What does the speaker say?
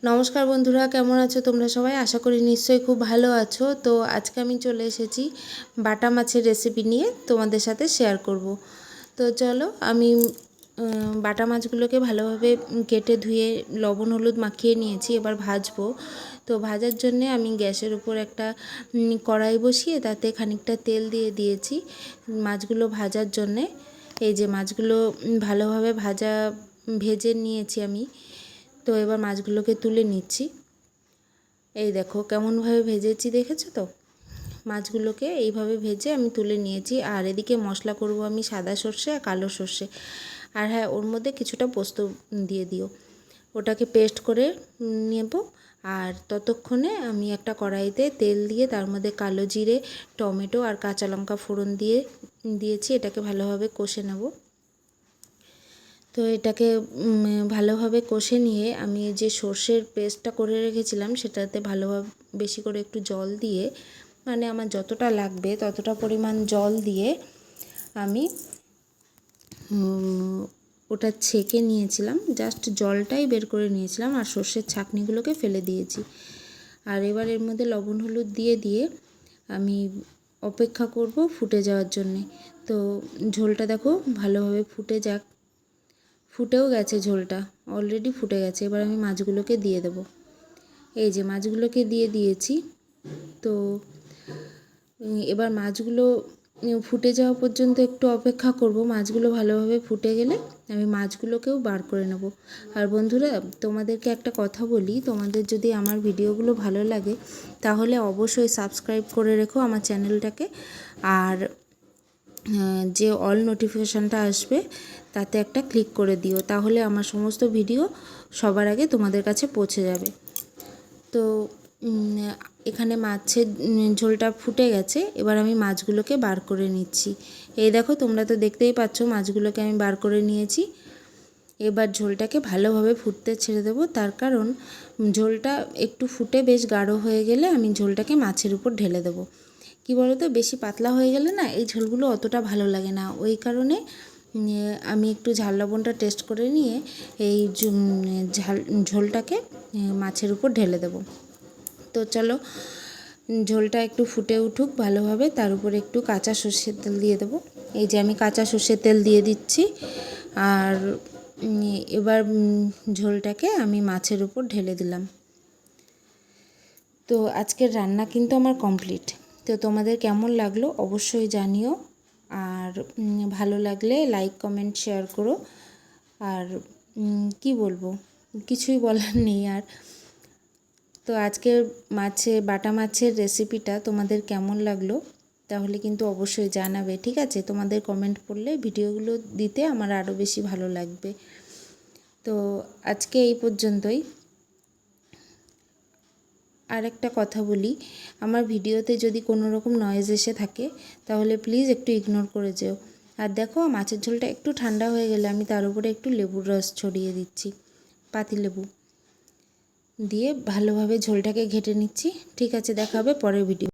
নমস্কার বন্ধুরা, কেমন আছো তোমরা সবাই? আশা করি নিশ্চয়ই খুব ভালো আছো। তো আজকে আমি চলে এসেছি বাটা মাছের রেসিপি নিয়ে তোমাদের সাথে শেয়ার করব। তো চলো, আমি বাটা মাছগুলোকে ভালোভাবে কেটে ধুয়ে লবণ হলুদ মাখিয়ে নিয়েছি। এবার ভাজবো। তো ভাজার জন্যে আমি গ্যাসের উপর একটা কড়াই বসিয়ে তাতে খানিকটা তেল দিয়ে দিয়েছি মাছগুলো ভাজার জন্যে। এই যে মাছগুলো ভালোভাবে ভেজে নিয়েছি আমি। তো এবার মাছগুলোকে তুলে নিচ্ছি। এই দেখো কেমনভাবে ভেজেছি, দেখেছো তো? মাছগুলোকে এইভাবে ভেজে আমি তুলে নিয়েছি। আর এদিকে মশলা করব আমি সাদা সর্ষে আর কালো সর্ষে। আর হ্যাঁ, ওর মধ্যে কিছুটা পোস্ত দিয়ে দিও। ওটাকে পেস্ট করে নেব। আর ততক্ষণে আমি একটা কড়াইতে তেল দিয়ে তার মধ্যে কালো জিরে, টমেটো আর কাঁচা লঙ্কা ফোড়ন দিয়েছি। এটাকে ভালোভাবে কষে নেব। তো এটাকে ভালোভাবে কষে নিয়ে আমি যে সর্ষের পেস্টটা করে রেখেছিলাম সেটাতে ভালোভাবে বেশি করে একটু জল দিয়ে, মানে আমার যতটা লাগবে ততটা পরিমাণ জল দিয়ে আমি ওটা ছেঁকে নিয়েছিলাম। জাস্ট জলটাই বের করে নিয়েছিলাম আর সর্ষের ছাঁকনিগুলোকে ফেলে দিয়েছি। আর এবার এর মধ্যে লবণ হলুদ দিয়ে আমি অপেক্ষা করব ফুটে যাওয়ার জন্যে। তো ঝোলটা দেখো ভালোভাবে ফুটেও গেছে, ঝোলটা অলরেডি ফুটে গেছে। এবার আমি মাছগুলোকে দিয়ে দেব। এই যে মাছগুলোকে দিয়ে দিয়েছি। তো এবার মাছগুলো ফুটে যাওয়া পর্যন্ত একটু অপেক্ষা করব। মাছগুলো ভালোভাবে ফুটে গেলে আমি মাছগুলোকেও বার করে নেব। আর বন্ধুরা, তোমাদেরকে একটা কথা বলি, তোমাদের যদি আমার ভিডিওগুলো ভালো লাগে তাহলে অবশ্যই সাবস্ক্রাইব করে রেখো আমার চ্যানেলটাকে। আর যে অল নোটিফিকেশানটা আসবে তাতে একটা ক্লিক করে দিও, তাহলে আমার সমস্ত ভিডিও সবার আগে তোমাদের কাছে পৌঁছে যাবে। তো এখানে মাছের ঝোলটা ফুটে গেছে। এবার আমি মাছগুলোকে বার করে নিচ্ছি। এই দেখো, তোমরা তো দেখতেই পাচ্ছ মাছগুলোকে আমি বার করে নিয়েছি। এবার ঝোলটাকে ভালোভাবে ফুটতে ছেড়ে দেবো। তার কারণ ঝোলটা একটু ফুটে বেশ গাঢ় হয়ে গেলে আমি ঝোলটাকে মাছের উপর ঢেলে দেবো। কী বলো তো, বেশি পাতলা হয়ে গেলে না এই ঝোলগুলো অতটা ভালো লাগে না। ওই কারণে আমি একটু ঝাল লবণটা টেস্ট করে নিয়ে এই ঝোলটাকে মাছের উপর ঢেলে দেবো। তো চলো, ঝোলটা একটু ফুটে উঠুক ভালোভাবে। তার উপরে একটু কাঁচা সর্ষের তেল দিয়ে দেবো। এই যে আমি কাঁচা সর্ষের তেল দিয়ে দিচ্ছি। আর এবার ঝোলটাকে আমি মাছের উপর ঢেলে দিলাম। তো আজকের রান্না কিন্তু আমার কমপ্লিট। তো তোমাদের কেমন লাগলো অবশ্যই জানিও। আর ভালো লাগলে লাইক কমেন্ট শেয়ার করো। আর কি বলবো, কিছুই বলার নেই আর। তো আজকের বাটা মাছের রেসিপিটা তোমাদের কেমন লাগলো তাহলে কিন্তু অবশ্যই জানাবে, ঠিক আছে? তোমাদের কমেন্ট পড়লে ভিডিওগুলো দিতে আমার আরও বেশি ভালো লাগবে। তো আজকে এই পর্যন্তই। আর একটা কথা বলি, আমার ভিডিওতে যদি কোনো রকম নয়েজ এসে থাকে তাহলে প্লিজ একটু ইগনোর করে যেও। আর দেখো, মাছের ঝোলটা একটু ঠান্ডা হয়ে গেলে আমি তার উপরে একটু লেবুর রস ছড়িয়ে দিচ্ছি, পাতিলেবু দিয়ে ভালোভাবে ঝোলটাকে ঘেঁটে নিচ্ছি। ঠিক আছে, দেখা হবে পরের ভিডিও।